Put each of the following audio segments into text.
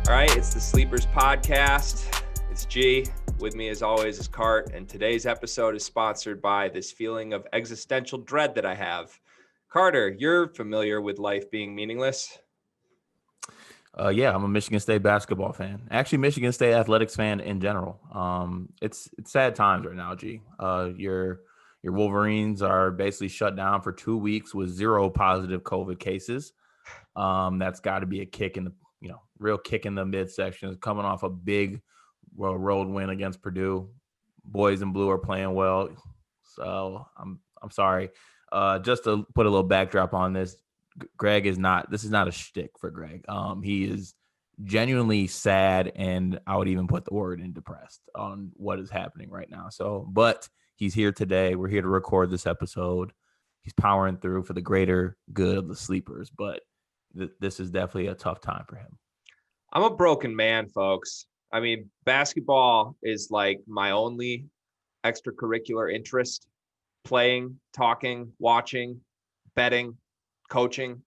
All right, it's the Sleepers Podcast. It's G. With me, as always, is Cart. And today's episode is sponsored by this feeling of existential dread that I have. Carter, you're familiar with life being meaningless? Yeah, I'm a Michigan State basketball fan. Actually, Michigan State athletics fan in general. It's sad times right now, G. Your Wolverines are basically shut down for 2 weeks with 0 positive COVID cases. That's got to be a kick in the real kick in the midsection. Coming off a big road win against Purdue. Boys in blue are playing well, so I'm sorry. Just to put a little backdrop on this. Greg is not. This is not a shtick for Greg. He is genuinely sad, and I would even put the word in depressed on what is happening right now. So, but he's here today. We're here to record this episode. He's powering through for the greater good of the Sleepers, but this is definitely a tough time for him. I'm a broken man, folks. I mean, basketball is like my only extracurricular interest: playing, talking, watching, betting, coaching.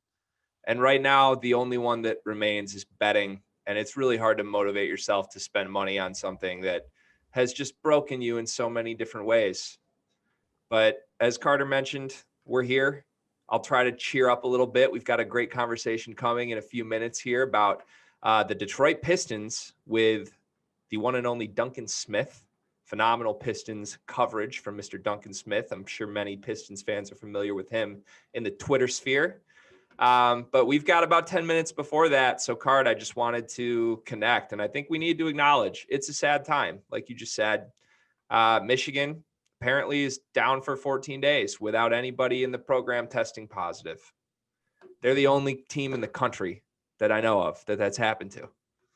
And right now, the only one that remains is betting. And it's really hard to motivate yourself to spend money on something that has just broken you in so many different ways. But as Carter mentioned, we're here. I'll try to cheer up a little bit. We've got a great conversation coming in a few minutes here about the Detroit Pistons with the one and only Duncan Smith. Phenomenal Pistons coverage from Mr. Duncan Smith. I'm sure many Pistons fans are familiar with him in the Twitter sphere. But we've got about 10 minutes before that. So, Card, I just wanted to connect. And I think we need to acknowledge it's a sad time. Like you just said, Michigan apparently is down for 14 days without anybody in the program testing positive. They're the only team in the country that I know of that's happened to.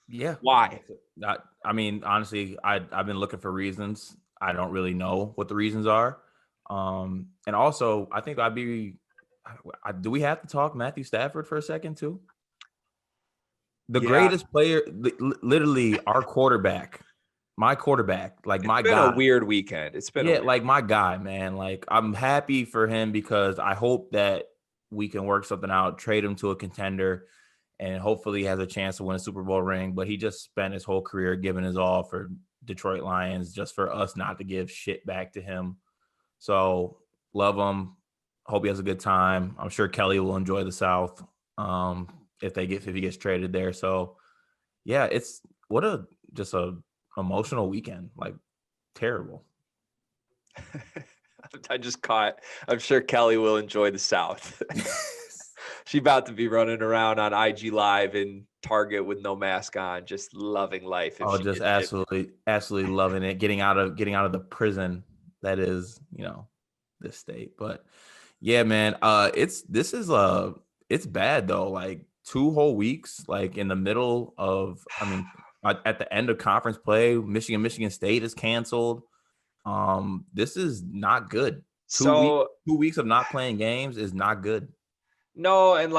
Yeah. Why? I mean, honestly, I've been looking for reasons. I don't really know what the reasons are. And also, I think do we have to talk Matthew Stafford for a second too? The greatest player, literally our quarterback, my quarterback, like my guy. It's been a weird weekend. It's been like my guy, man. Like I'm happy for him because I hope that we can work something out, trade him to a contender, and hopefully he has a chance to win a Super Bowl ring. But he just spent his whole career giving his all for Detroit Lions, just for us not to give shit back to him. So love him. Hope he has a good time. I'm sure Kelly will enjoy the South if he gets traded there. So yeah, it's just a emotional weekend, like terrible. I just caught. I'm sure Kelly will enjoy the South. She's about to be running around on IG Live in Target with no mask on, just loving life. Just absolutely loving it. Getting out of the prison that is, this state. But yeah, man, it's bad though. Like 2 whole weeks, like in the middle of, at the end of conference play, Michigan State is canceled. This is not good. 2 weeks of not playing games is not good. No, and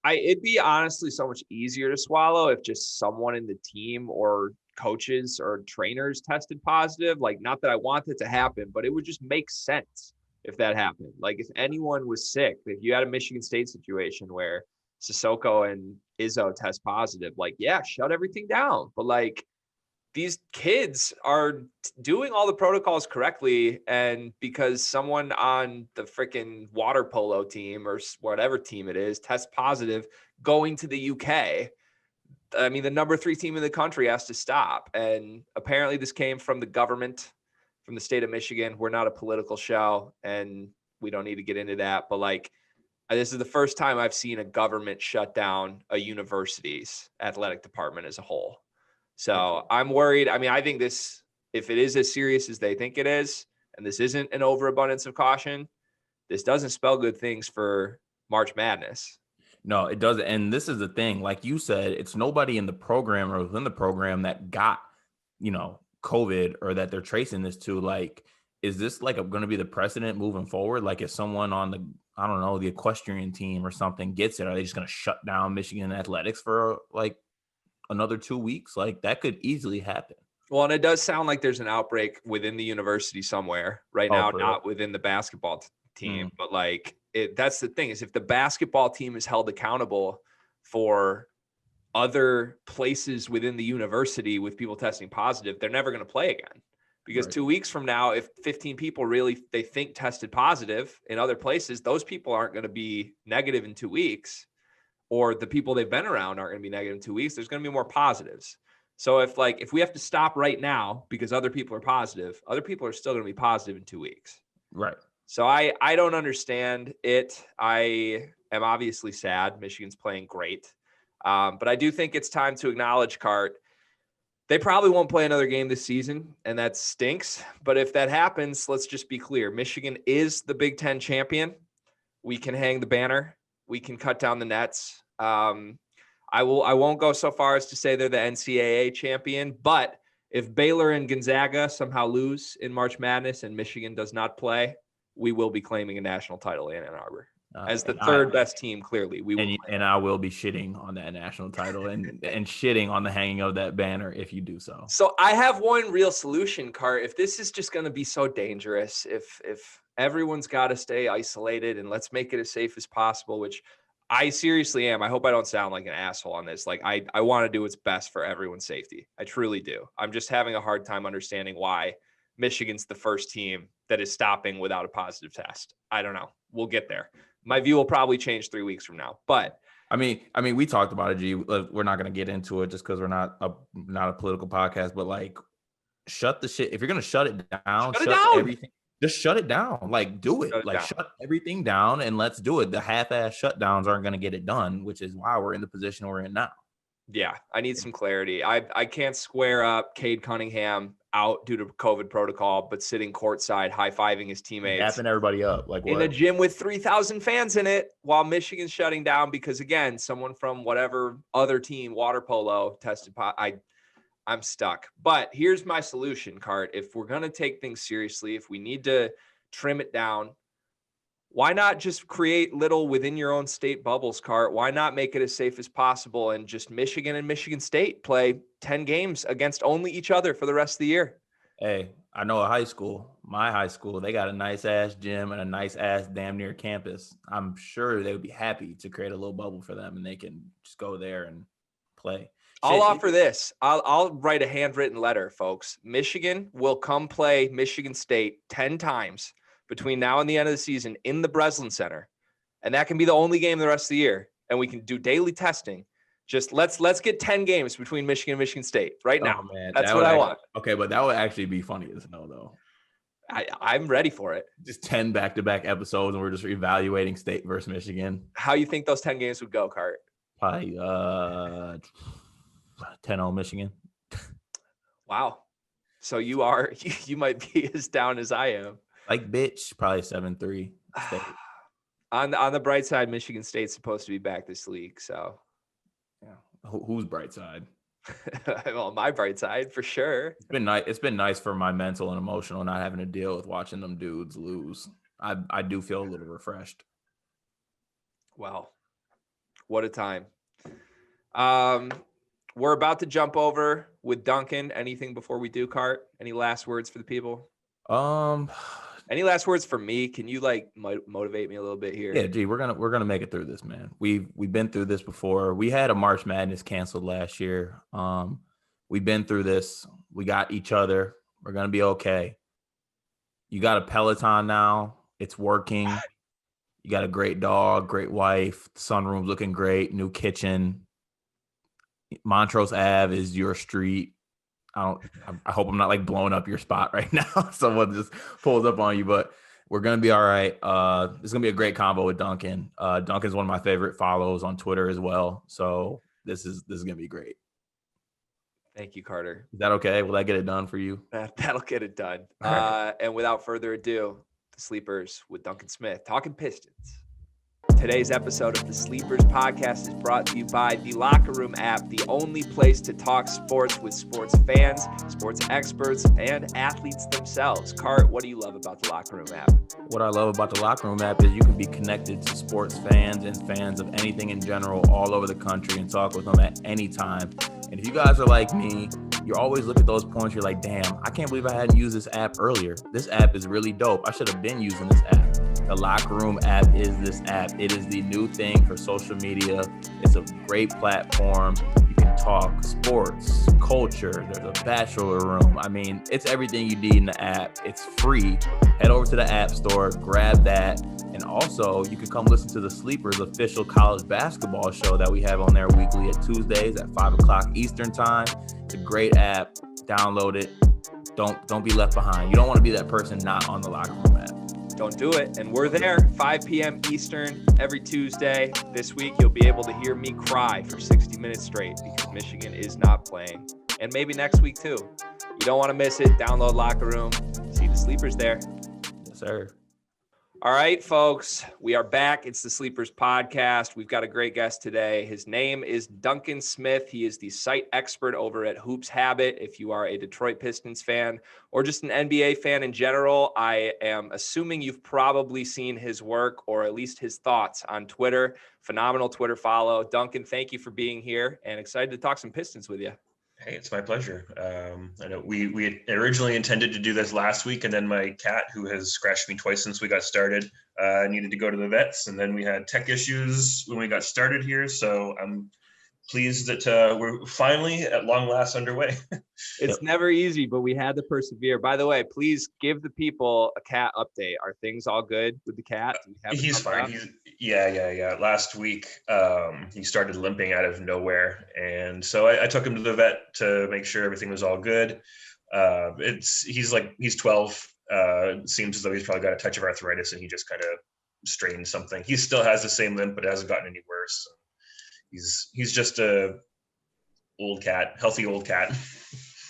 it'd be honestly so much easier to swallow if just someone in the team or coaches or trainers tested positive. Like, not that I want it to happen, but it would just make sense if that happened. Like, if anyone was sick, if you had a Michigan State situation where Sissoko and Izzo test positive, shut everything down. But these kids are doing all the protocols correctly. And because someone on the freaking water polo team or whatever team it is tests positive going to the UK, I mean, the number 3 team in the country has to stop. And apparently this came from the government, from the state of Michigan. We're not a political show and we don't need to get into that. But this is the first time I've seen a government shut down a university's athletic department as a whole. So I'm worried. I mean, I think this, if it is as serious as they think it is, and this isn't an overabundance of caution, this doesn't spell good things for March Madness. No, it doesn't. And this is the thing, like you said, it's nobody in the program or within the program that got, COVID or that they're tracing this to. Like, is this going to be the precedent moving forward? Like, if someone on the equestrian team or something gets it, are they just going to shut down Michigan athletics for another 2 weeks? Like, that could easily happen. Well, and it does sound like there's an outbreak within the university somewhere right now, not within the basketball team, but that's the thing, is if the basketball team is held accountable for other places within the university with people testing positive, they're never going to play again. Because 2 weeks from now, if 15 people they think tested positive in other places, those people aren't going to be negative in 2 weeks, or the people they've been around aren't going to be negative in 2 weeks. There's going to be more positives. So if we have to stop right now because other people are positive, other people are still going to be positive in 2 weeks. Right. So I don't understand it. I am obviously sad. Michigan's playing great. But I do think it's time to acknowledge, Cart, they probably won't play another game this season, and that stinks. But if that happens, let's just be clear. Michigan is the Big Ten champion. We can hang the banner. We can cut down the nets. I won't go so far as to say they're the NCAA champion, but if Baylor and Gonzaga somehow lose in March Madness and Michigan does not play, we will be claiming a national title in Ann Arbor. As the third best team, clearly. And I will be shitting on that national title and shitting on the hanging of that banner if you do so. So I have one real solution, Cart. If this is just going to be so dangerous, if everyone's got to stay isolated and let's make it as safe as possible, which I seriously am. I hope I don't sound like an asshole on this. Like I want to do what's best for everyone's safety. I truly do. I'm just having a hard time understanding why Michigan's the first team that is stopping without a positive test. I don't know. We'll get there. My view will probably change 3 weeks from now, but I mean, we talked about it, G. We're not going to get into it just because we're not a political podcast, but like, shut the shit. If you're going to shut it down, everything. Just shut it down. Like, do it. Shut everything down and let's do it. The half-ass shutdowns aren't going to get it done, which is why we're in the position we're in now. Yeah, I need some clarity. I can't square up Cade Cunningham out due to COVID protocol, but sitting courtside high-fiving his teammates. Dapping everybody up. Like what? In a gym with 3,000 fans in it while Michigan's shutting down because, again, someone from whatever other team, water polo, tested positive. I'm stuck. But here's my solution, Cart. If we're going to take things seriously, if we need to trim it down, why not just create little within your own state bubbles, Cart? Why not make it as safe as possible and just Michigan and Michigan State play 10 games against only each other for the rest of the year? Hey, I know a high school, my high school, they got a nice-ass gym and a nice-ass damn near campus. I'm sure they would be happy to create a little bubble for them and they can just go there and play. I'll offer this. I'll write a handwritten letter, folks. Michigan will come play Michigan State 10 times between now and the end of the season in the Breslin Center. And that can be the only game the rest of the year. And we can do daily testing. Just let's get 10 games between Michigan and Michigan State right now. Oh, man. That's what I want. Okay, but that would actually be funny as hell, though. I'm ready for it. Just 10 back-to-back episodes, and we're just evaluating State versus Michigan. How you think those 10 games would go, Cart? Probably 10-0 Michigan. Wow. So you might be as down as I am. Like, bitch, probably 7-3. On the bright side, Michigan State's supposed to be back this league, so. Yeah. Who's bright side? Well, my bright side for sure. It's been nice for my mental and emotional not having to deal with watching them dudes lose. I do feel a little refreshed. Wow. What a time. We're about to jump over with Duncan. Anything before we do, Cart? Any last words for the people? Any last words for me? Can you motivate me a little bit here? Yeah, G, we're gonna make it through this, man. We've been through this before. We had a March Madness canceled last year. We've been through this. We got each other. We're gonna be okay. You got a Peloton now. It's working. You got a great dog, great wife. Sunroom's looking great. New kitchen. Montrose Ave is your street. I hope I'm not blowing up your spot right now. Someone just pulls up on you, but we're going to be all right. It's going to be a great combo with Duncan. Duncan's one of my favorite follows on Twitter as well. So this is going to be great. Thank you, Carter. Is that okay? Will that get it done for you? That'll get it done. Right. And without further ado, the Sleepers with Duncan Smith, talking Pistons. Today's episode of the Sleepers podcast is brought to you by the Locker Room app, the only place to talk sports with sports fans, sports experts, and athletes themselves. Cart, what do you love about the Locker Room app? What I love about the Locker Room app is you can be connected to sports fans and fans of anything in general all over the country and talk with them at any time. And if you guys are like me, you always look at those points, you're like, damn, I can't believe I hadn't used this app earlier. This app is really dope. I should have been using this app. The Locker Room app is this app. It is the new thing for social media. It's a great platform. You can talk sports, culture. There's a bachelor room. I mean, it's everything you need in the app. It's free. Head over to the App Store, grab that. And also, you can come listen to the Sleepers official college basketball show that we have on there weekly at Tuesdays at 5 o'clock Eastern time. It's a great app. Download it. Don't be left behind. You don't want to be that person not on the Locker Room app. Don't do it. And we're there 5 p.m. Eastern every Tuesday. This week, you'll be able to hear me cry for 60 minutes straight because Michigan is not playing. And maybe next week, too. You don't want to miss it. Download Locker Room. See the Sleepers there. Yes, sir. All right, folks, we are back. It's the Sleepers podcast. We've got a great guest today. His name is Duncan Smith. He is the site expert over at Hoops Habit. If you are a Detroit Pistons fan or just an NBA fan in general, I am assuming you've probably seen his work or at least his thoughts on Twitter. Phenomenal Twitter follow. Duncan, thank you for being here and excited to talk some Pistons with you. Hey, it's my pleasure. I know we had originally intended to do this last week, and then my cat, who has scratched me twice since we got started, needed to go to the vets, and then we had tech issues when we got started here. So I'm pleased that we're finally at long last underway. It's never easy, but we had to persevere. By the way, please give the people a cat update. Are things all good with the cat? He's fine. Yeah. Last week, he started limping out of nowhere, and so I took him to the vet to make sure everything was all good. He's 12. Seems as though he's probably got a touch of arthritis, and he just kind of strained something. He still has the same limp, but it hasn't gotten any worse. He's just a healthy old cat.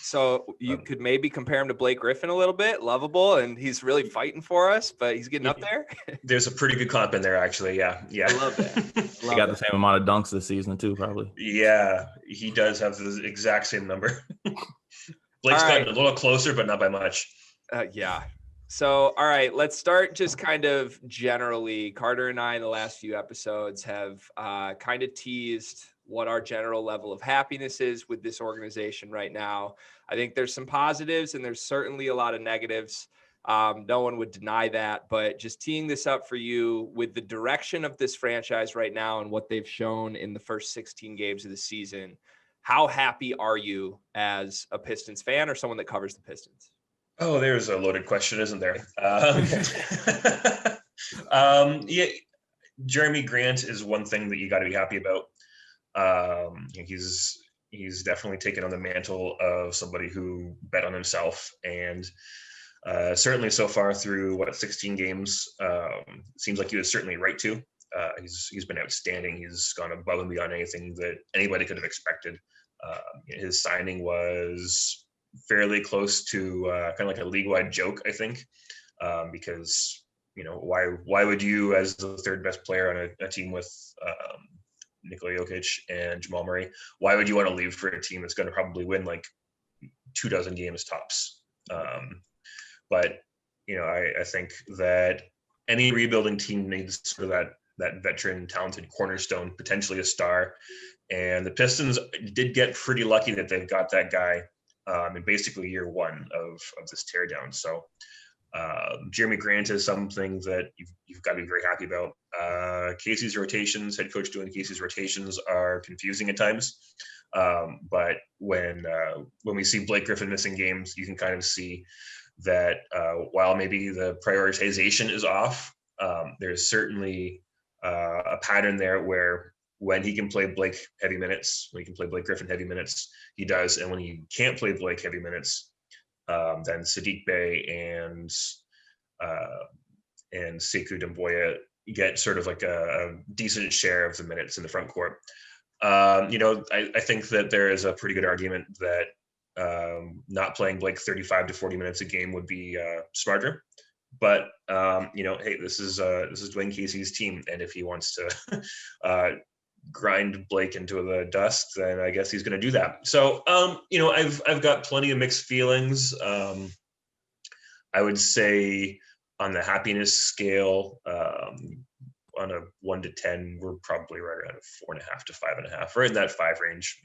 So you could maybe compare him to Blake Griffin a little bit, lovable, and he's really fighting for us, but he's getting up there. There's a pretty good comp in there, actually. Yeah. I love that. He got the same amount of dunks this season too, probably. Yeah, he does have the exact same number. Blake's gotten a little closer, but not by much. Yeah. So, all right, let's start just kind of generally. Carter and I in the last few episodes have kind of teased what our general level of happiness is with this organization right now. I think there's some positives and there's certainly a lot of negatives. No one would deny that, but just teeing this up for you with the direction of this franchise right now and what they've shown in the first 16 games of the season, how happy are you as a Pistons fan or someone that covers the Pistons? Oh, there's a loaded question, isn't there? Yeah, Jerami Grant is one thing that you got to be happy about. He's definitely taken on the mantle of somebody who bet on himself, and certainly so far through 16 games, seems like he was certainly right to. He's been outstanding. He's gone above and beyond anything that anybody could have expected. His signing was fairly close to kind of like a league-wide joke, I think, because why would you, as the third best player on a team with Nikola Jokic and Jamal Murray, why would you want to leave for a team that's going to probably win like 24 games tops? But I think that any rebuilding team needs sort of that veteran, talented cornerstone, potentially a star, and the Pistons did get pretty lucky that they've got that guy in basically year one of this teardown. So Jerami Grant is something that you've got to be very happy about. Casey's rotations, head coach doing Casey's rotations are confusing at times. But when we see Blake Griffin missing games, you can kind of see that while maybe the prioritization is off, there's certainly a pattern there where when he can play Blake heavy minutes, when he can play Blake Griffin heavy minutes, he does. And when he can't play Blake heavy minutes, then Saddiq Bey and Sekou Doumbouya get sort of like a decent share of the minutes in the front court. I think that there is a pretty good argument that not playing Blake 35 to 40 minutes a game would be smarter. But hey, this is Dwayne Casey's team, and if he wants to grind Blake into the dust, then I guess he's going to do that. So I've got plenty of mixed feelings. I would say on the happiness scale, on a 1 to 10, we're probably right around a 4.5 to 5.5, right in that 5 range.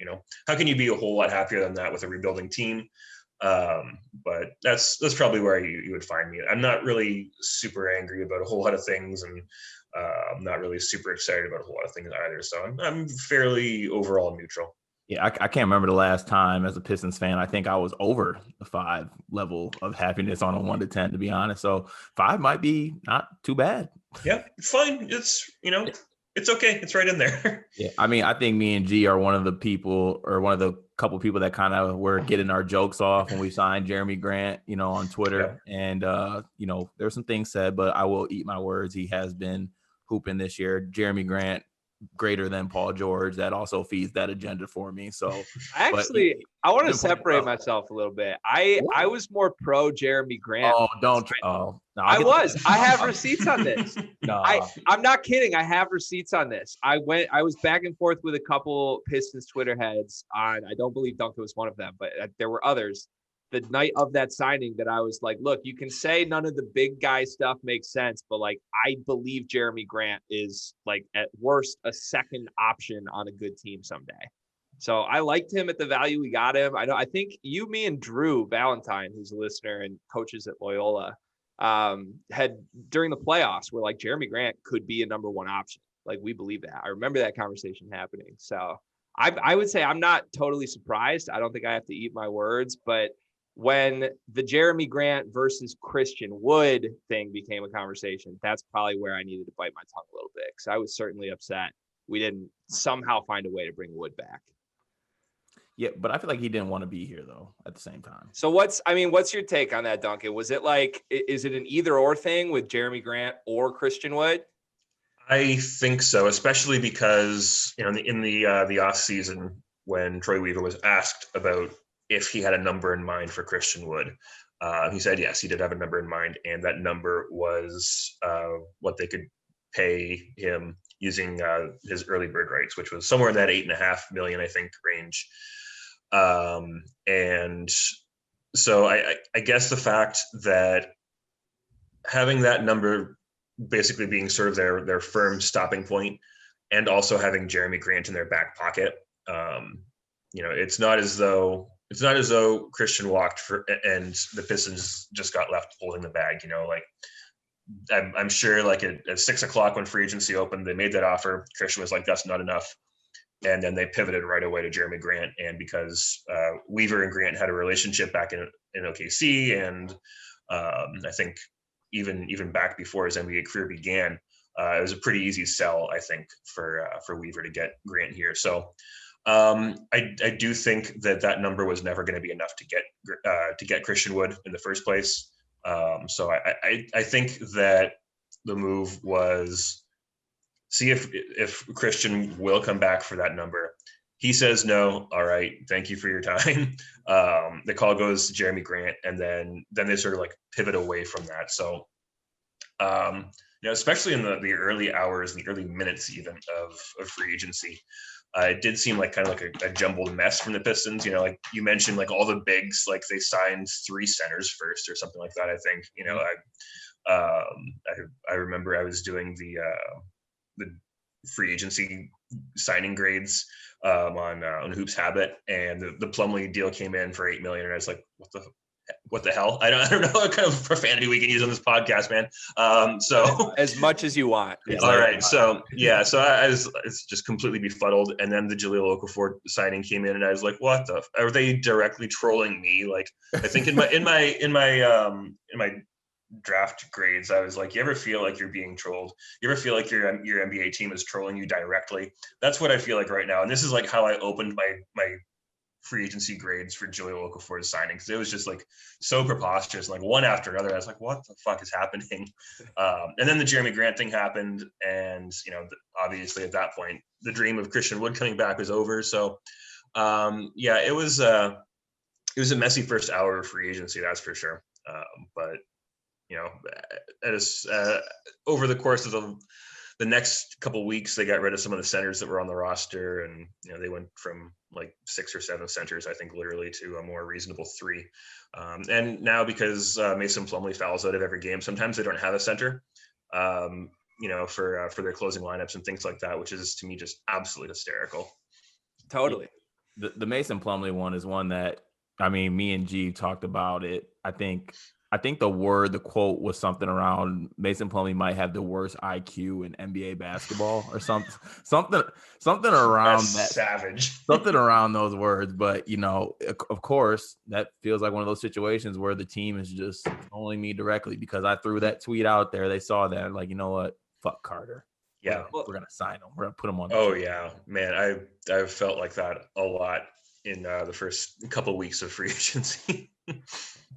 How can you be a whole lot happier than that with a rebuilding team? But that's probably where you would find me. I'm not really super angry about a whole lot of things, and I'm not really super excited about a whole lot of things either. So I'm fairly overall neutral. Yeah, I can't remember the last time as a Pistons fan. I think I was over the 5 level of happiness on a 1 to 10, to be honest. So 5 might be not too bad. Yeah, it's fine. It's, it's okay. It's right in there. Yeah, I mean, I think me and G are one of the couple people that kind of were getting our jokes off when we signed Jerami Grant, on Twitter. Yep. And, there's some things said, but I will eat my words. He has been hooping this year. Jerami Grant, greater than Paul George. That also feeds that agenda for me. So I want to separate myself a little bit. I was more pro Jerami Grant. Oh, don't. Oh, no, I have receipts on this. No, I'm not kidding. I have receipts on this. I was back and forth with a couple Pistons Twitter heads on, I don't believe Duncan was one of them, but there were others. The night of that signing that I was like, look, you can say none of the big guy stuff makes sense, but like, I believe Jerami Grant is like at worst a second option on a good team someday. So I liked him at the value we got him. I think you, me, and Drew Valentine, who's a listener and coaches at Loyola, had during the playoffs were like Jerami Grant could be a number 1 option. Like, we believe that. I remember that conversation happening. So I would say I'm not totally surprised. I don't think I have to eat my words, but when the Jerami Grant versus Christian Wood thing became a conversation, that's probably where I needed to bite my tongue a little bit, because I was certainly upset we didn't somehow find a way to bring Wood back. Yeah, but I feel like he didn't want to be here though at the same time. So what's your take on that, Duncan? Was it like, is it an either or thing with Jerami Grant or Christian Wood? I think so, especially because, in the off season when Troy Weaver was asked about if he had a number in mind for Christian Wood, he said yes, he did have a number in mind, and that number was what they could pay him using his early bird rights, which was somewhere in that $8.5 million, I think, range. And so I guess the fact that having that number basically being sort of their firm stopping point, and also having Jerami Grant in their back pocket, it's not as though Christian walked and the Pistons just got left holding the bag. Like, I'm sure like at 6:00 when free agency opened, they made that offer. Christian was like, that's not enough. And then they pivoted right away to Jerami Grant. And because Weaver and Grant had a relationship back in OKC, and I think even back before his NBA career began, it was a pretty easy sell, I think, for Weaver to get Grant here. So I do think that number was never going to be enough to get Christian Wood in the first place. So I think that the move was see if Christian will come back for that number. He says no. All right, thank you for your time. The call goes to Jerami Grant, and then they sort of like pivot away from that. So, especially in the early hours, the early minutes even of free agency, it did seem like kind of like a jumbled mess from the Pistons. Like you mentioned, like all the bigs, like they signed 3 centers first or something like that. I think, I remember I was doing the free agency signing grades on Hoops Habit, and the Plumley deal came in for $8 million, and I was like, what the hell? I don't know what kind of profanity we can use on this podcast, man. So as much as you want. All right. So yeah, so I was just completely befuddled. And then the Jahlil Okafor signing came in, and I was like, what are they directly trolling me? Like, I think in my draft grades, I was like, you ever feel like you're being trolled? You ever feel like your NBA team is trolling you directly? That's what I feel like right now. And this is like how I opened my free agency grades for Jahlil Okafor's signing, because it was just like so preposterous, like one after another. I was like, what the fuck is happening? And then the Jerami Grant thing happened, and obviously at that point the dream of Christian Wood coming back was over. So it was a messy first hour of free agency, that's for sure. But over the course of the next couple of weeks, they got rid of some of the centers that were on the roster, and they went from like 6 or 7 centers, I think, literally, to a more reasonable 3. And now, because Mason Plumley fouls out of every game, sometimes they don't have a center, for their closing lineups and things like that, which is, to me, just absolutely hysterical. Totally. The Mason Plumley one is one that, I mean, me and G talked about it, I think, I think the quote was something around Mason Plumlee might have the worst IQ in NBA basketball or something around That's that. savage. Something around those words. But, of course, that feels like one of those situations where the team is just trolling me directly because I threw that tweet out there. They saw that, like, you know what? Fuck Carter. Yeah. We're going to sign him. We're going to put him on the Oh, team. yeah. Man, I've felt like that a lot in the first couple of weeks of free agency.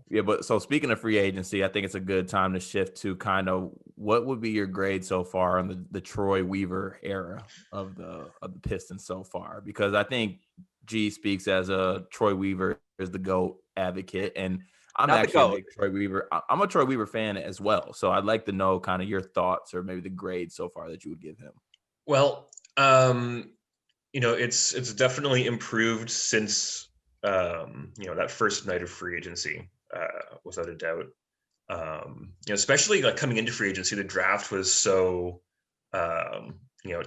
Yeah, but so speaking of free agency, I think it's a good time to shift to kind of what would be your grade so far on the Troy Weaver era of the Pistons so far, because I think G speaks as a Troy Weaver is the GOAT advocate, and I'm Not the actually a GOAT. big Troy Weaver. I'm a Troy Weaver fan as well, so I'd like to know kind of your thoughts or maybe the grade so far that you would give him. Well, it's definitely improved since that first night of free agency, without a doubt. Especially like coming into free agency, the draft was so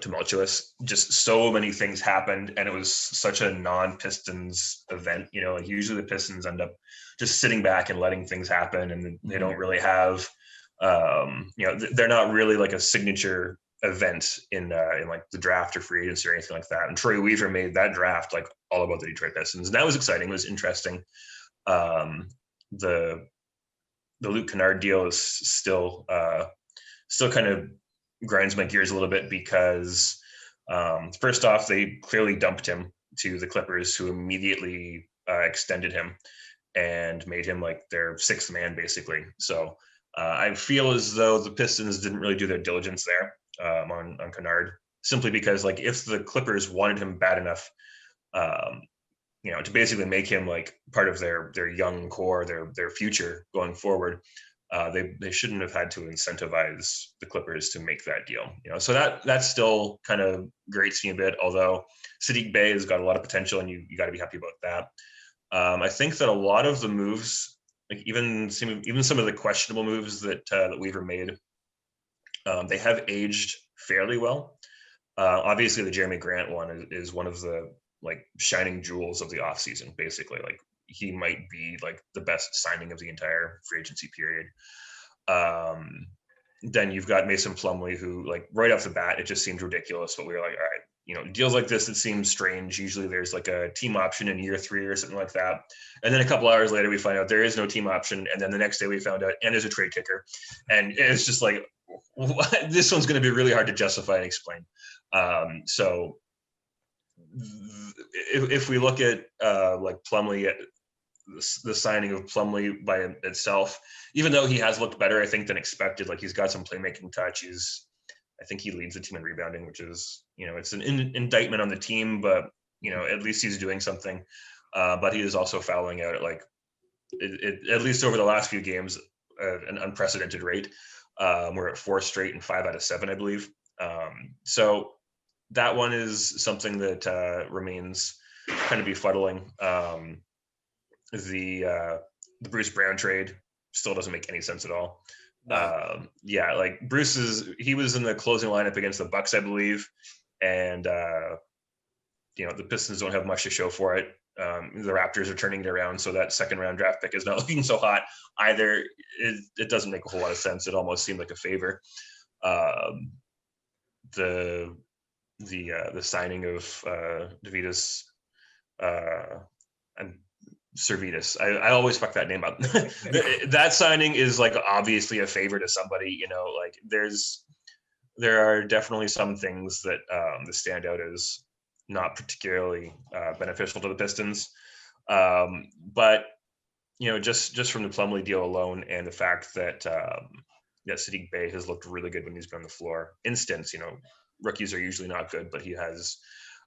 tumultuous. Just so many things happened, and it was such a non-Pistons event. Like usually the Pistons end up just sitting back and letting things happen, and they don't really have, they're not really like a signature event in like the draft or free agency or anything like that. And Troy Weaver made that draft like all about the Detroit Pistons, and that was exciting. It was interesting. The Luke Kennard deal is still kind of grinds my gears a little bit because first off, they clearly dumped him to the Clippers, who immediately extended him and made him like their sixth man, basically. So I feel as though the Pistons didn't really do their diligence there on Kennard, simply because like if the Clippers wanted him bad enough, to basically make him like part of their young core, their future going forward, they shouldn't have had to incentivize the Clippers to make that deal. So that still kind of grates me a bit. Although Saddiq Bey has got a lot of potential, and you got to be happy about that. I think that a lot of the moves, like even some of the questionable moves that Weaver made, they have aged fairly well. Obviously, the Jerami Grant one is one of the like shining jewels of the offseason, basically. Like he might be like the best signing of the entire free agency period. Then you've got Mason Plumley, who like right off the bat, it just seemed ridiculous, but we were like, all right, deals like this, it seems strange. Usually there's like a team option in year 3 or something like that. And then a couple hours later, we find out there is no team option. And then the next day we found out, and there's a trade kicker. And it's just like, this one's going to be really hard to justify and explain. So if we look at like Plumlee, the signing of Plumlee by itself, even though he has looked better, I think, than expected, like he's got some playmaking touch. I think he leads the team in rebounding, which is, it's an indictment on the team, but, at least he's doing something. But he is also fouling out at like, at least over the last few games, an unprecedented rate. We're at 4 straight and 5 out of 7, I believe. So that one is something that remains kind of befuddling. The Bruce Brown trade still doesn't make any sense at all. No. Like he was in the closing lineup against the Bucks, I believe, and the Pistons don't have much to show for it. The Raptors are turning it around, so that second round draft pick is not looking so hot either. It doesn't make a whole lot of sense. It almost seemed like a favor. The signing of Davidas and Servetus. I always fuck that name up. That signing is like obviously a favor to somebody. Like there are definitely some things that stand out as not particularly beneficial to the Pistons. But just from the Plumlee deal alone, and the fact that Saddiq Bey has looked really good when he's been on the floor. Rookies are usually not good, but he has,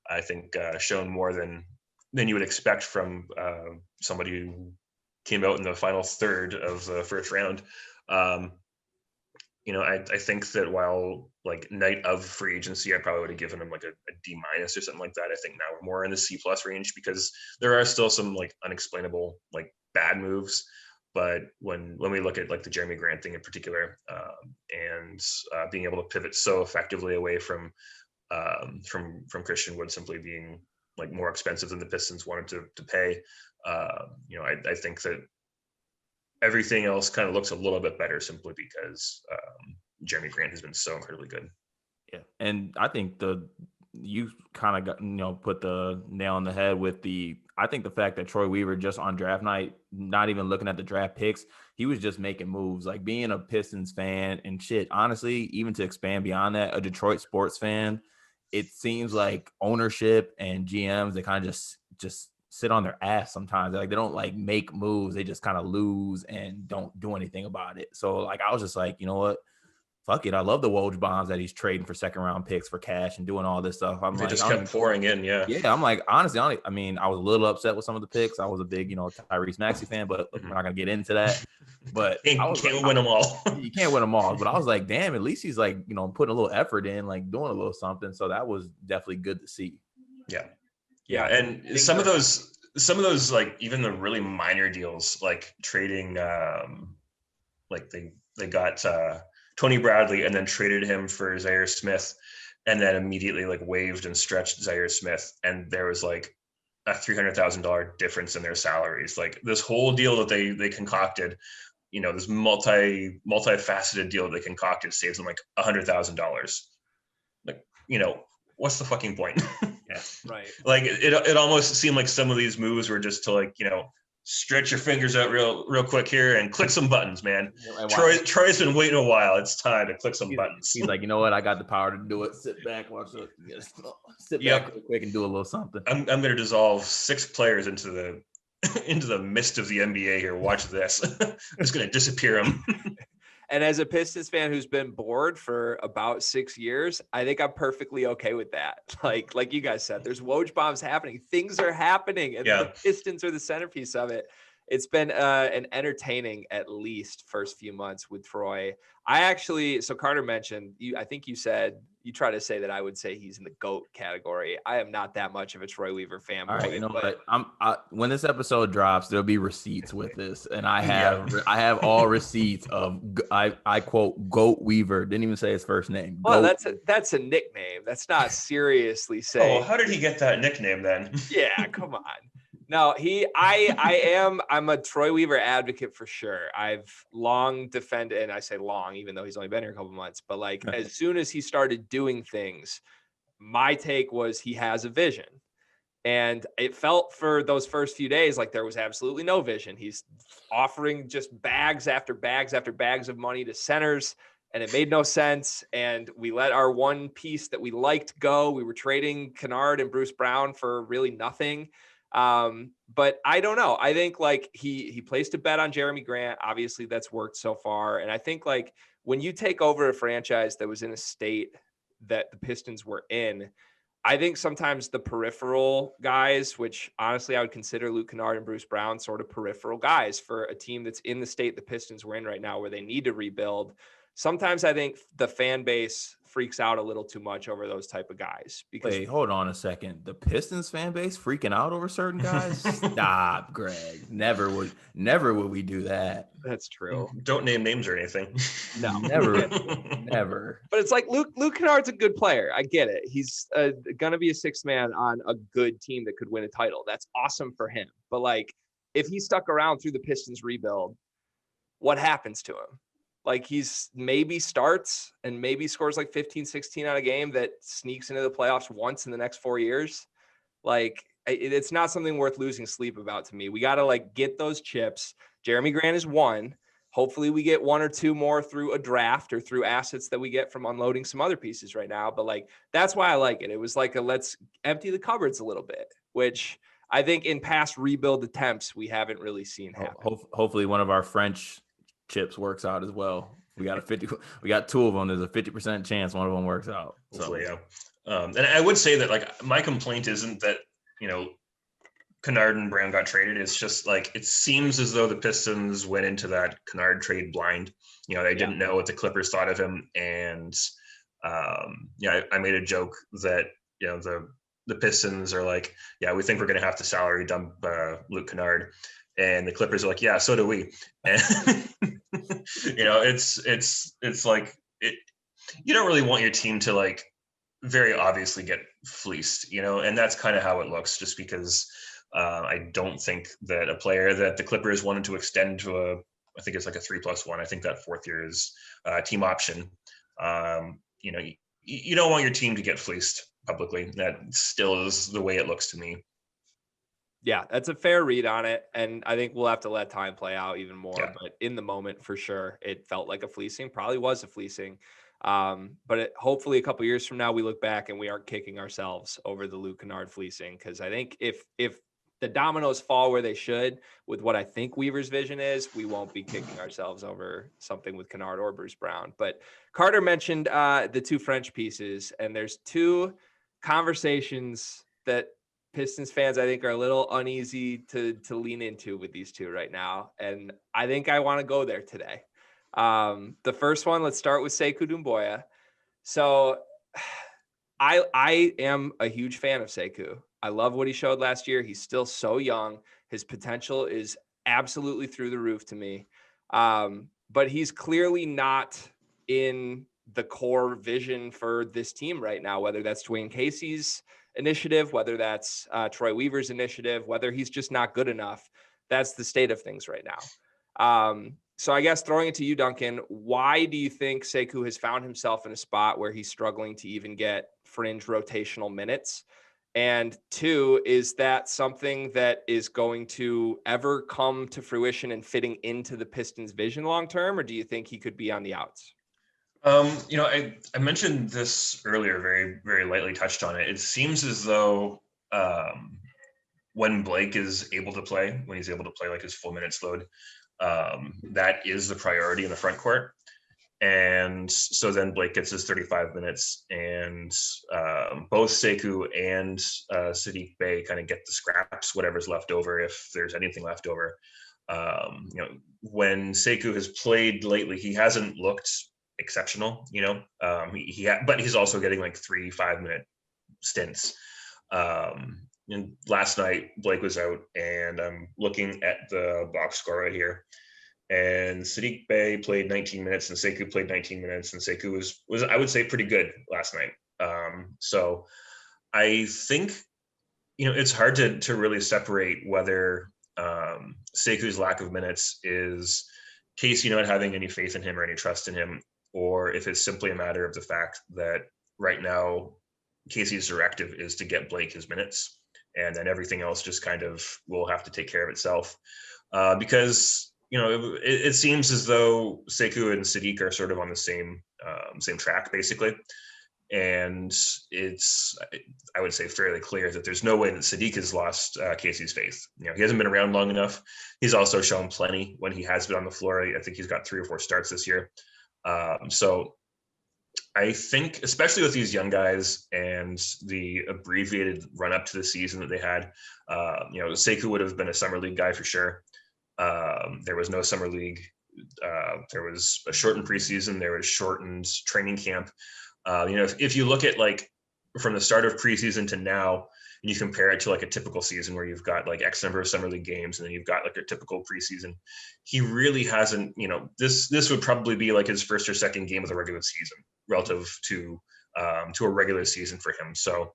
I think, shown more than you would expect from somebody who came out in the final third of the first round. I think that while like night of free agency, I probably would have given him like a D- or something like that. I think now we're more in the C+ range because there are still some like unexplainable like bad moves. But when we look at like the Jerami Grant thing in particular, and being able to pivot so effectively away from Christian Wood simply being like more expensive than the Pistons wanted to pay, I think that everything else kind of looks a little bit better simply because Jerami Grant has been so incredibly good. Yeah, and I think you kind of got put the nail on the head with I think the fact that Troy Weaver just on draft night, not even looking at the draft picks, he was just making moves. Like being a Pistons fan and shit. Honestly, even to expand beyond that, a Detroit sports fan, it seems like ownership and GMs, they kind of just sit on their ass sometimes. Like they don't like make moves. They just kind of lose and don't do anything about it. So like I was just like, you know what? Fuck it. I love the Woj bombs that he's trading for second round picks for cash and doing all this stuff. They just kept pouring in. Yeah. Yeah. I'm like, honestly, I mean, I was a little upset with some of the picks. I was a big, Tyrese Maxey fan, but look, we're not going to get into that. But can't win them all. You can't win them all. But I was like, damn, at least he's like, putting a little effort in, like doing a little something. So that was definitely good to see. Yeah. Yeah. And some of those, like even the really minor deals, like trading, like they got, Tony Bradley and then traded him for Zaire Smith and then immediately like waived and stretched Zaire Smith. And there was like a $300,000 difference in their salaries. Like this whole deal that they concocted, this multifaceted deal that they concocted saves them like $100,000. Like, what's the fucking point? Yeah, right. Like it almost seemed like some of these moves were just to like, stretch your fingers out real quick here and click some buttons, man. Troy's been waiting a while. It's time to click some buttons. He's like, you know what? I got the power to do it. Sit back, watch it. Sit back real quick and do a little something. I'm going to dissolve 6 players into the mist of the NBA here. Watch this. I'm just going to disappear them. And as a Pistons fan who's been bored for about 6 years, I think I'm perfectly okay with that. Like you guys said, there's Woj bombs happening. Things are happening, and the Pistons are the centerpiece of it. It's been an entertaining, at least, first few months with Troy. So Carter mentioned, I think you said, you try to say that I would say he's in the GOAT category. I am not that much of a Troy Weaver fanboy. All right, you know what? When this episode drops, there'll be receipts with this, and I have all receipts of I quote GOAT Weaver. Didn't even say his first name. Well, that's a nickname. That's not seriously saying. Oh, how did he get that nickname then? Yeah, come on. No, I'm a Troy Weaver advocate for sure. I've long defended, and I say long, even though he's only been here a couple months, but like as soon as he started doing things, my take was he has a vision. And it felt for those first few days like there was absolutely no vision. He's offering just bags after bags after bags of money to centers, and it made no sense. And we let our one piece that we liked go. We were trading Kennard and Bruce Brown for really nothing. But I don't know. I think like he placed a bet on Jerami Grant. Obviously that's worked so far. And I think like when you take over a franchise that was in a state that the Pistons were in, I think sometimes the peripheral guys, which honestly I would consider Luke Kennard and Bruce Brown sort of peripheral guys for a team that's in the state the Pistons were in right now where they need to rebuild. Sometimes I think the fan base freaks out a little too much over those type of guys. Because wait, hold on a second. The Pistons fan base freaking out over certain guys? Stop, Greg. Never would we do that. That's true. Don't name names or anything. No, never. But it's like Luke Kennard's a good player. I get it. He's gonna be a sixth man on a good team that could win a title. That's awesome for him. But like, if he stuck around through the Pistons rebuild, what happens to him? Like he's maybe starts and maybe scores like 15, 16 on a game that sneaks into the playoffs once in the next 4 years. Like it's not something worth losing sleep about to me. We got to like get those chips. Jerami Grant is one. Hopefully we get 1 or 2 more through a draft or through assets that we get from unloading some other pieces right now. But like, that's why I like it. It was like let's empty the cupboards a little bit, which I think in past rebuild attempts, we haven't really seen happen. Hopefully one of our French chips works out as well. We got 2 of them. There's a 50% chance one of them works out. So hopefully, yeah. And I would say that like my complaint isn't that, Kennard and Brown got traded. It's just like, it seems as though the Pistons went into that Kennard trade blind. They didn't know what the Clippers thought of him. And I made a joke that, the Pistons are like, yeah, we think we're going to have to salary dump Luke Kennard. And the Clippers are like, yeah, so do we. And it's like you don't really want your team to like very obviously get fleeced, and that's kind of how it looks. Just because I don't think that a player that the Clippers wanted to extend to I think it's like a 3+1. I think that fourth year is team option. You know, you don't want your team to get fleeced publicly. That still is the way it looks to me. Yeah, that's a fair read on it. And I think we'll have to let time play out even more. Yeah. But in the moment, for sure, it felt like a fleecing, probably was a fleecing. But hopefully a couple years from now, we look back and we aren't kicking ourselves over the Luke Kennard fleecing. Because I think if the dominoes fall where they should with what I think Weaver's vision is, we won't be kicking ourselves over something with Kennard or Bruce Brown. But Carter mentioned the two French pieces, and there's two conversations that Pistons fans, I think, are a little uneasy to lean into with these two right now. And I think I want to go there today. The first one, let's start with Sekou Doumbouya. So I am a huge fan of Sekou. I love what he showed last year. He's still so young. His potential is absolutely through the roof to me. But he's clearly not in the core vision for this team right now, whether that's Dwayne Casey's initiative, whether that's Troy Weaver's initiative, whether he's just not good enough. That's the state of things right now. So I guess throwing it to you, Duncan, why do you think Sekou has found himself in a spot where he's struggling to even get fringe rotational minutes? And two, is that something that is going to ever come to fruition and fitting into the Pistons' vision long-term, or do you think he could be on the outs? You know, I mentioned this earlier, very, very lightly touched on it. It seems as though when Blake is able to play, when he's able to play like his full minutes load, that is the priority in the front court. And so then Blake gets his 35 minutes, and both Sekou and Saddiq Bey kind of get the scraps, whatever's left over, if there's anything left over. You know, when Sekou has played lately, he hasn't looked exceptional, you know, but he's also getting like 3 5-minute stints. And last night Blake was out, and I'm looking at the box score right here, and Saddiq Bey played 19 minutes and Sekou played 19 minutes, and Sekou was I would say pretty good last night. So I think, you know, it's hard to really separate whether Sekou's lack of minutes is Casey not having any faith in him or any trust in him, or if it's simply a matter of the fact that right now Casey's directive is to get Blake his minutes, and then everything else just kind of will have to take care of itself. Because, you know, it seems as though Sekou and Saddiq are sort of on the same track, basically. And it's, I would say, fairly clear that there's no way that Saddiq has lost Casey's faith. You know, he hasn't been around long enough. He's also shown plenty when he has been on the floor. I think he's got 3 or 4 starts this year. So I think, especially with these young guys and the abbreviated run up to the season that they had, you know, Sekou would have been a summer league guy for sure. There was no summer league. There was a shortened preseason. There was shortened training camp. You know, if you look at like from the start of preseason to now, and you compare it to like a typical season where you've got like X number of summer league games, and then you've got like a typical preseason, he really hasn't, you know, this would probably be like his first or second game of the regular season relative to a regular season for him. So,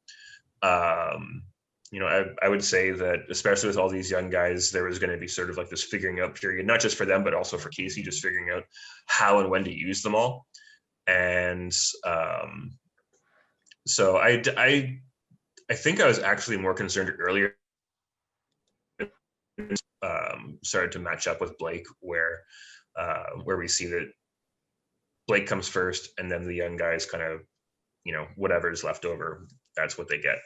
you know, I would say that especially with all these young guys, there was going to be sort of like this figuring out period, not just for them, but also for Casey, just figuring out how and when to use them all. And so I think I was actually more concerned earlier, started to match up with Blake, where we see that Blake comes first, and then the young guys kind of, you know, whatever's left over, that's what they get.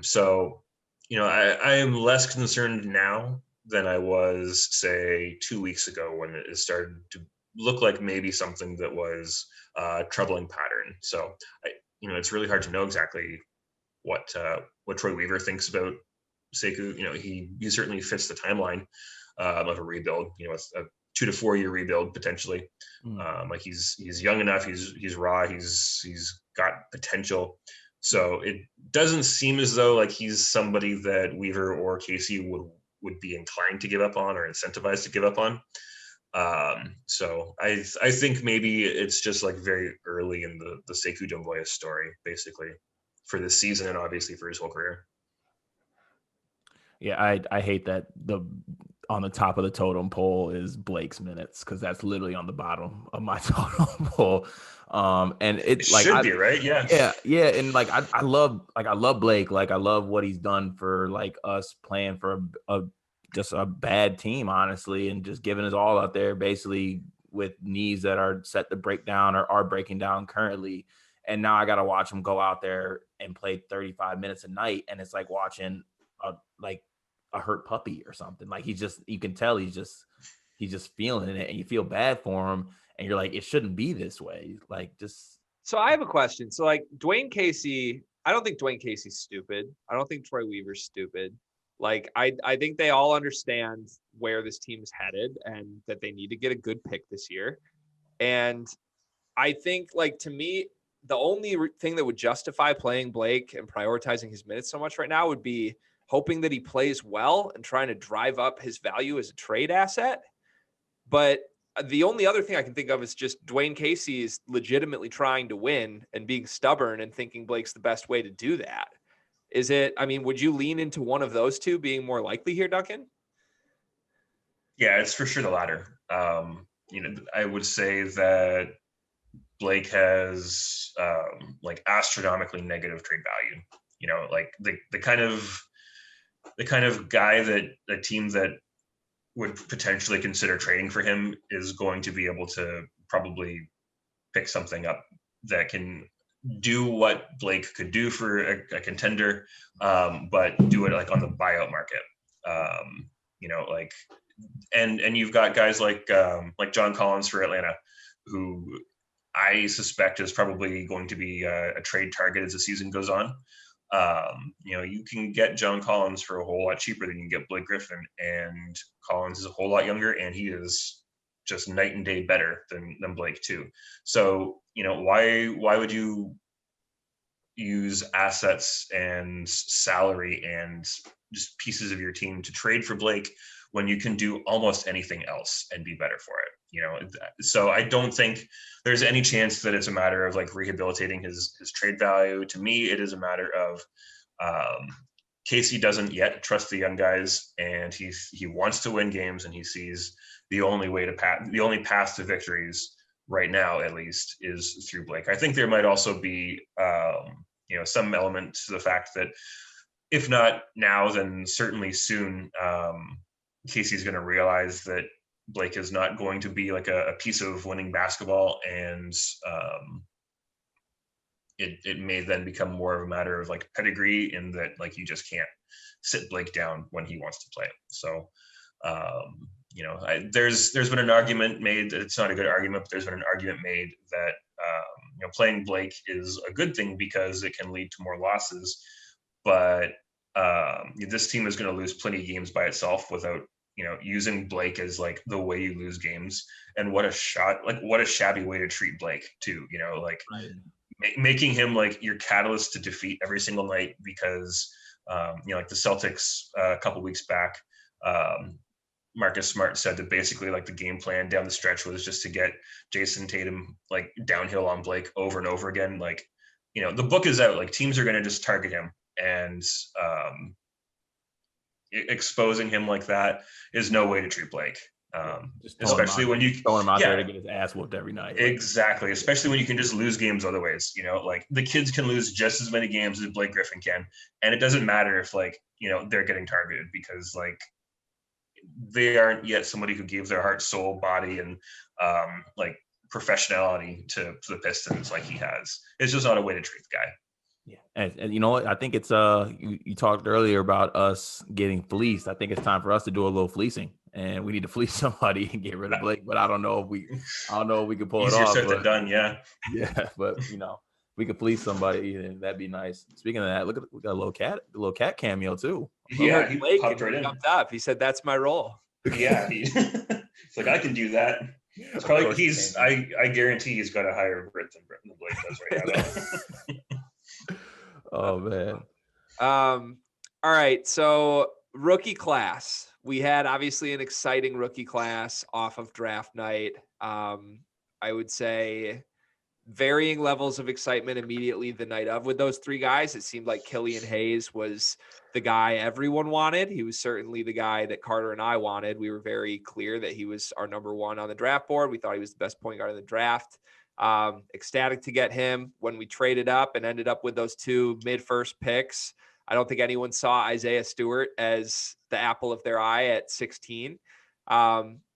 So, you know, I am less concerned now than I was, say, 2 weeks ago, when it started to look like maybe something that was a troubling pattern. So, you know, it's really hard to know exactly what Troy Weaver thinks about Sekou. You know, he certainly fits the timeline of a rebuild. You know, it's a 2 to 4 year rebuild potentially. Like he's young enough. He's raw. He's got potential. So it doesn't seem as though like he's somebody that Weaver or Casey would be inclined to give up on or incentivized to give up on. So I think maybe it's just like very early in the Sekou Doumbouya story, basically, for this season and obviously for his whole career. Yeah, I hate that on the top of the totem pole is Blake's minutes, because that's literally on the bottom of my totem pole. And It should be, right? Yeah. Yeah, and like I love Blake. Like I love what he's done for like us playing for a just a bad team, honestly, and just giving his all out there, basically with knees that are set to break down or are breaking down currently. And now I got to watch him go out there and play 35 minutes a night, and it's like watching a hurt puppy or something. Like you can tell he's just feeling it, and you feel bad for him, and you're like, it shouldn't be this way. Like, just. So I have a question. So like Dwayne Casey, I don't think Dwayne Casey's stupid. I don't think Troy Weaver's stupid. Like I think they all understand where this team is headed and that they need to get a good pick this year. And I think, like, to me, the only thing that would justify playing Blake and prioritizing his minutes so much right now would be hoping that he plays well and trying to drive up his value as a trade asset. But the only other thing I can think of is just Dwayne Casey is legitimately trying to win and being stubborn and thinking Blake's the best way to do that. Is it, I mean, would you lean into one of those two being more likely here, Duncan? Yeah, it's for sure the latter. I would say that Blake has like astronomically negative trade value. Like the kind of guy that a team that would potentially consider trading for him is going to be able to probably pick something up that can do what Blake could do for a contender, but do it like on the buyout market. And you've got guys like John Collins for Atlanta, who I suspect is probably going to be a trade target as the season goes on. You can get John Collins for a whole lot cheaper than you can get Blake Griffin, and Collins is a whole lot younger, and he is just night and day better than Blake too. So, why would you use assets and salary and just pieces of your team to trade for Blake when you can do almost anything else and be better for it? So I don't think there's any chance that it's a matter of like rehabilitating his trade value. To me, it is a matter of Casey doesn't yet trust the young guys, and he wants to win games, and he sees the only path to victories right now, at least, is through Blake. I think there might also be some element to the fact that if not now, then certainly soon, Casey's going to realize that Blake is not going to be like a piece of winning basketball, and it may then become more of a matter of like pedigree, in that like you just can't sit Blake down when he wants to play. So there's been an argument made that it's not a good argument, but there's been an argument made that playing Blake is a good thing because it can lead to more losses, but this team is going to lose plenty of games by itself without using Blake as like the way you lose games. And what a shabby way to treat Blake too, Right. Making him like your catalyst to defeat every single night, because like the Celtics a couple weeks back, Marcus Smart said that basically like the game plan down the stretch was just to get Jason Tatum like downhill on Blake over and over again. Like, the book is out, like teams are going to just target him, and exposing him like that is no way to treat Blake. Especially when you throwing him out there to get his ass whooped every night. Exactly. Especially when you can just lose games other ways. Like the kids can lose just as many games as Blake Griffin can, and it doesn't matter if like they're getting targeted, because like they aren't yet somebody who gave their heart, soul, body, and like professionality to the Pistons like he has. It's just not a way to treat the guy. Yeah, and you know what? I think it's you talked earlier about us getting fleeced. I think it's time for us to do a little fleecing, and we need to fleece somebody and get rid of Blake. But I don't know if we can pull it off. Easier said than done, yeah. Yeah, but we could fleece somebody, and that'd be nice. Speaking of that, we got a little cat cameo too. Yeah, he Blake popped right in. Jumped up. He said, "That's my role." Yeah, it's like, I can do that. It's probably I guarantee he's got a higher grit than Blake does right now. Oh man. All right. So rookie class. We had obviously an exciting rookie class off of draft night. I would say varying levels of excitement immediately the night of with those three guys. It seemed like Killian Hayes was the guy everyone wanted. He was certainly the guy that Carter and I wanted. We were very clear that he was our number one on the draft board. We thought he was the best point guard in the draft. Ecstatic to get him. When we traded up and ended up with those two mid-first picks, I don't think anyone saw Isaiah Stewart as the apple of their eye at 16.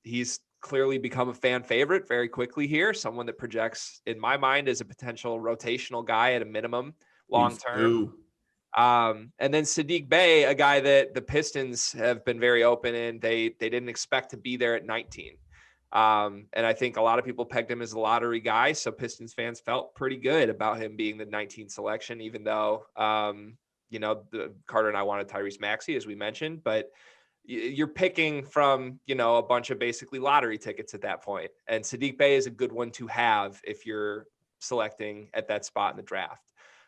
He's clearly become a fan favorite very quickly here. Someone that projects, in my mind, as a potential rotational guy at a minimum long-term. And then Saddiq Bey, a guy that the Pistons have been very open in. They didn't expect to be there at 19. And I think a lot of people pegged him as a lottery guy. So Pistons fans felt pretty good about him being the 19th selection, even though, the Carter and I wanted Tyrese Maxey, as we mentioned, but you're picking from, a bunch of basically lottery tickets at that point. And Saddiq Bey is a good one to have if you're selecting at that spot in the draft.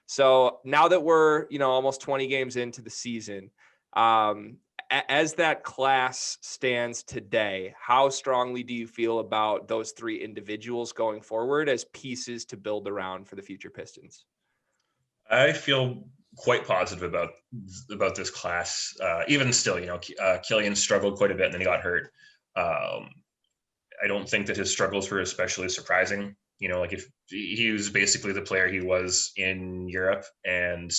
So now that we're, almost 20 games into the season, as that class stands today, how strongly do you feel about those three individuals going forward as pieces to build around for the future Pistons? I feel quite positive about this class. Even still, Killian struggled quite a bit and then he got hurt. I don't think that his struggles were especially surprising. Like if he was basically the player he was in Europe, and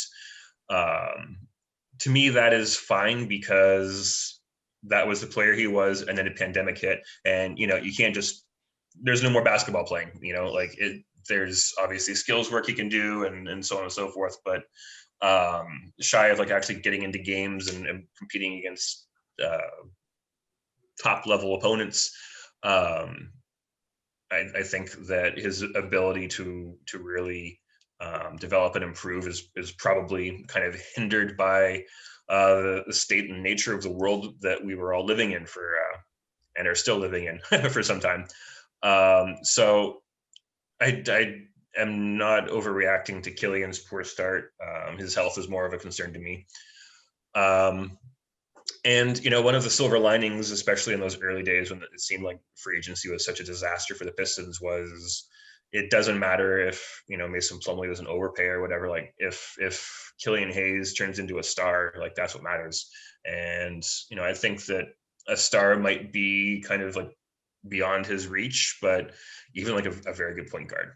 to me that is fine because that was the player he was, and then a pandemic hit, and you can't just, there's no more basketball playing. There's obviously skills work he can do and so on and so forth, but shy of like actually getting into games and competing against top level opponents. I think that his ability to really develop and improve is probably kind of hindered by the state and nature of the world that we were all living in and are still living in for some time. So I am not overreacting to Killian's poor start. His health is more of a concern to me. And, one of the silver linings, especially in those early days when it seemed like free agency was such a disaster for the Pistons, was it doesn't matter if, Mason Plumley doesn't overpay or whatever. Like if Killian Hayes turns into a star, like that's what matters. And, I think that a star might be kind of like beyond his reach, but even like a very good point guard,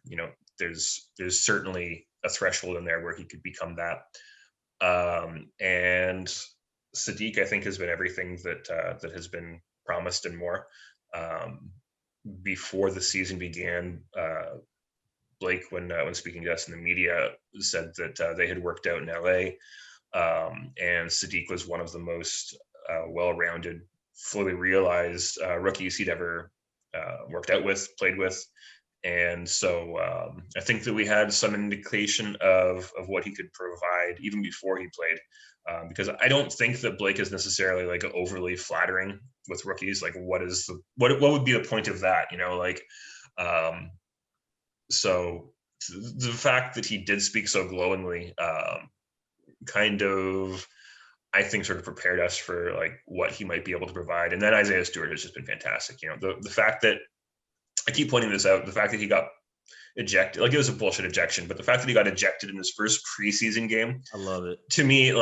there's certainly a threshold in there where he could become that. And Saddiq, I think, has been everything that has been promised and more. Before the season began, Blake, when speaking to us in the media, said that they had worked out in LA, and Saddiq was one of the most well-rounded, fully realized rookies he'd ever worked out with, played with. And so I think that we had some indication of what he could provide even before he played, because I don't think that Blake is necessarily like overly flattering with rookies. Like what would be the point of that? So the fact that he did speak so glowingly kind of, I think, sort of prepared us for like what he might be able to provide. And then Isaiah Stewart has just been fantastic. The fact that, I keep pointing this out, the fact that he got ejected, like it was a bullshit ejection, but the fact that he got ejected in his first preseason game, I love it. To me,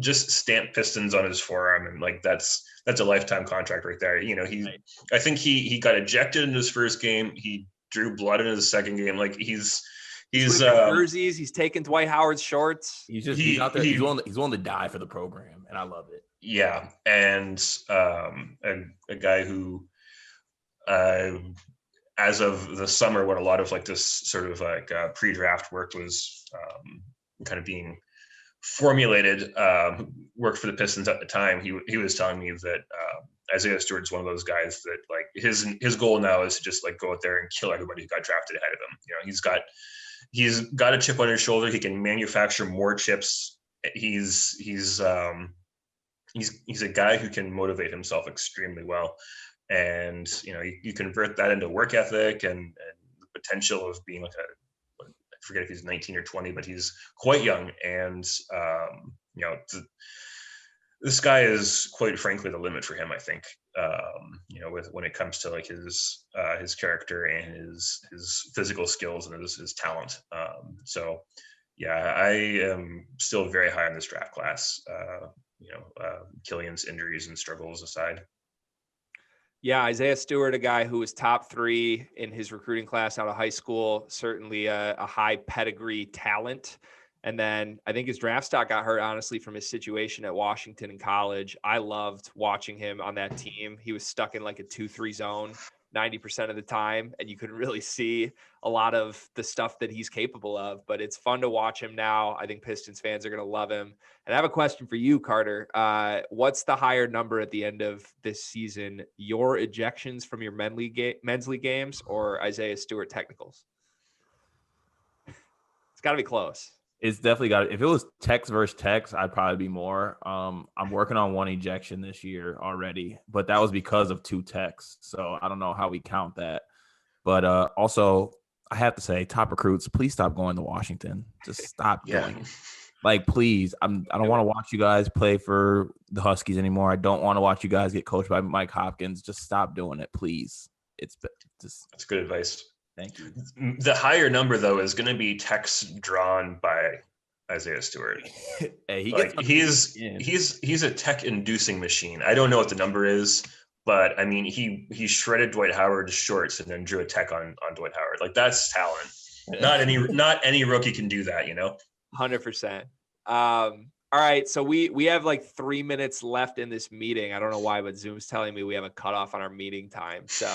just stamp Pistons on his forearm, and like that's a lifetime contract right there. Right. I think he got ejected in his first game. He drew blood in his second game. Like he's jerseys. He's taking Dwight Howard's shorts. He's out there. He's willing to die for the program, and I love it. Yeah, and a guy who. As of the summer, when a lot of like this sort of like pre-draft work was kind of being formulated, worked for the Pistons at the time, he was telling me that Isaiah Stewart is one of those guys that like his goal now is to just like go out there and kill everybody who got drafted ahead of him. He's got a chip on his shoulder. He can manufacture more chips. He's a guy who can motivate himself extremely well. And you convert that into work ethic and the potential of being like I forget if he's 19 or 20, but he's quite young. And this guy is quite frankly the limit for him, I think. when it comes to like his character and his physical skills and his talent. So yeah, I am still very high on this draft class. Killian's injuries and struggles aside. Yeah, Isaiah Stewart, a guy who was top 3 in his recruiting class out of high school, certainly a high pedigree talent. And then I think his draft stock got hurt, honestly, from his situation at Washington in college. I loved watching him on that team. He was stuck in like a 2-3 zone 90% of the time, and you couldn't really see a lot of the stuff that he's capable of. But it's fun to watch him now. I think Pistons fans are going to love him. And I have a question for you, Carter. What's the higher number at the end of this season? Your ejections from your men's league games or Isaiah Stewart technicals? It's got to be close. It's definitely got. If it was Tex versus Tex, I'd probably be more. I'm working on 1 ejection this year already, but that was because of 2 Tex. So I don't know how we count that. But also, I have to say, top recruits, please stop going to Washington. Just stop doing it. Like, please. I don't want to watch you guys play for the Huskies anymore. I don't want to watch you guys get coached by Mike Hopkins. Just stop doing it, please. That's good advice. Thank you. The higher number, though, is going to be Tex drawn by Isaiah Stewart. Hey, he's a tech-inducing machine. I don't know what the number is, but I mean, he shredded Dwight Howard's shorts and then drew a tech on Dwight Howard. Like, that's talent. Not any rookie can do that, 100%. All right, so we have like 3 minutes left in this meeting. I don't know why, but Zoom's telling me we have a cutoff on our meeting time. So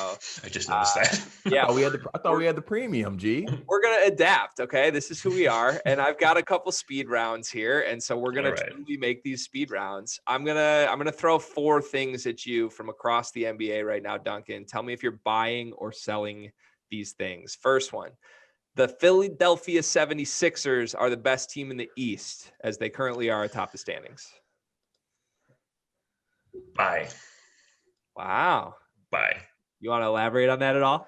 I just noticed that. Yeah, I thought we had the premium. G. We're gonna adapt. Okay, this is who we are, and I've got a couple speed rounds here, and so we're gonna truly make these speed rounds. I'm gonna throw 4 things at you from across the NBA right now, Duncan. Tell me if you're buying or selling these things. First one. The Philadelphia 76ers are the best team in the East, as they currently are atop the standings. Bye. Wow. Bye. You want to elaborate on that at all?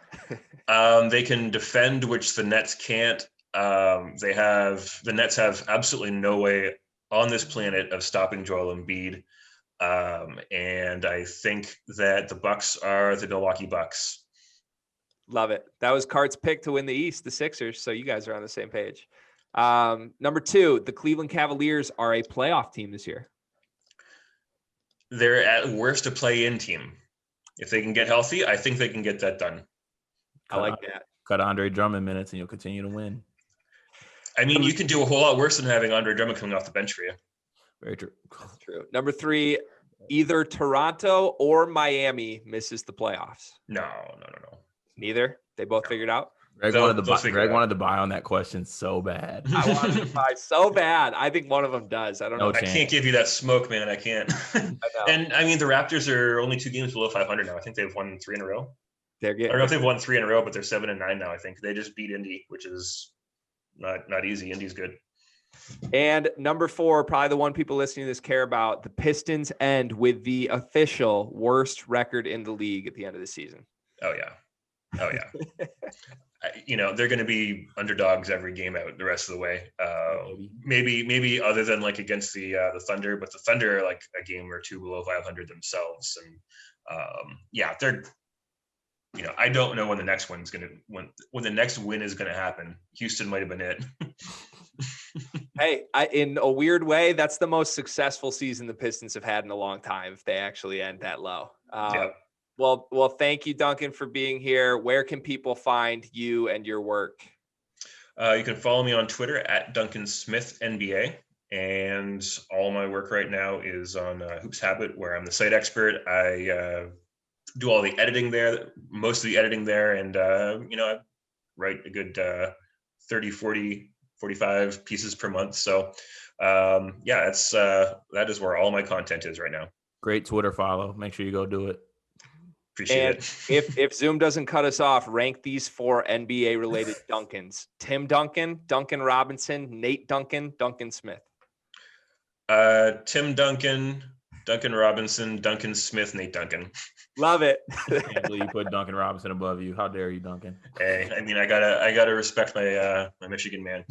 They can defend, which the Nets can't. The Nets have absolutely no way on this planet of stopping Joel Embiid. And I think that the Bucks are the Milwaukee Bucks. Love it. That was Cart's pick to win the East, the Sixers. So you guys are on the same page. Number 2, the Cleveland Cavaliers are a playoff team this year. They're at worst a play-in team. If they can get healthy, I think they can get that done. I like that. Cut Andre Drummond minutes and you'll continue to win. I mean, you can do a whole lot worse than having Andre Drummond coming off the bench for you. Very true. That's true. Number 3, either Toronto or Miami misses the playoffs. No. Neither? They both figured out? Greg wanted to buy on that question so bad. I wanted to buy so bad. I think one of them does. I don't know. I can't give you that smoke, man. I can't. And I mean, the Raptors are only 2 games below 500 now. I think they've won 3 in a row. I don't know if they've won 3 in a row, but they're 7-9 now. I think they just beat Indy, which is not easy. Indy's good. And number 4, probably the one people listening to this care about. The Pistons end with the official worst record in the league at the end of the season. Oh yeah. They're going to be underdogs every game out the rest of the way. Maybe other than like against the Thunder, but the Thunder are like a game or 2 below 500 themselves. And they're, I don't know when the next one's going to, when the next win is going to happen. Houston might've been it. Hey, in a weird way, that's the most successful season the Pistons have had in a long time. If they actually end that low. Yep. Well, thank you, Duncan, for being here. Where can people find you and your work? You can follow me on Twitter at Duncan Smith NBA, and all my work right now is on Hoops Habit, where I'm the site expert. I do all the editing there, most of the editing there, and I write a good 30, 40, 45 pieces per month. So that is where all my content is right now. Great Twitter follow. Make sure you go do it. Appreciate it. if Zoom doesn't cut us off, rank these 4 NBA related Duncans: Tim Duncan, Duncan Robinson, Nate Duncan, Duncan Smith. Tim Duncan, Duncan Robinson, Duncan Smith, Nate Duncan. Love it. I can't believe you put Duncan Robinson above you. How dare you, Duncan? Hey, I mean, I gotta respect my Michigan man.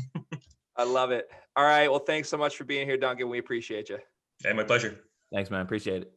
I love it. All right. Well, thanks so much for being here, Duncan. We appreciate you. Hey, my pleasure. Thanks, man. Appreciate it.